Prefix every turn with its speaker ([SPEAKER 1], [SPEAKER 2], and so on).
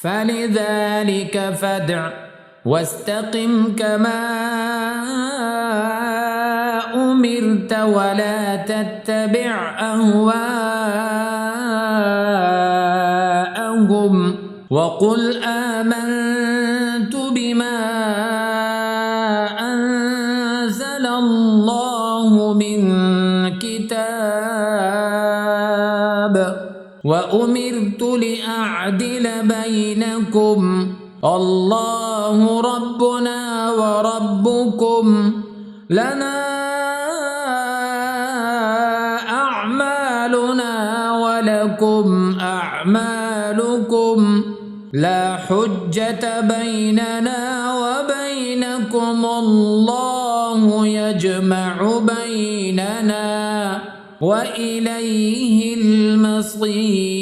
[SPEAKER 1] فلذلك فادع واستقم كما أمرت ولا تتبع أهواءهم وقل آمنت بما أنزل الله من كتاب وأمرت لأعدل بينكم الله ربنا وربكم لنا أعمالنا ولكم أعمالكم لا حجة بيننا وبينكم الله يجمع بيننا وإليه المصير.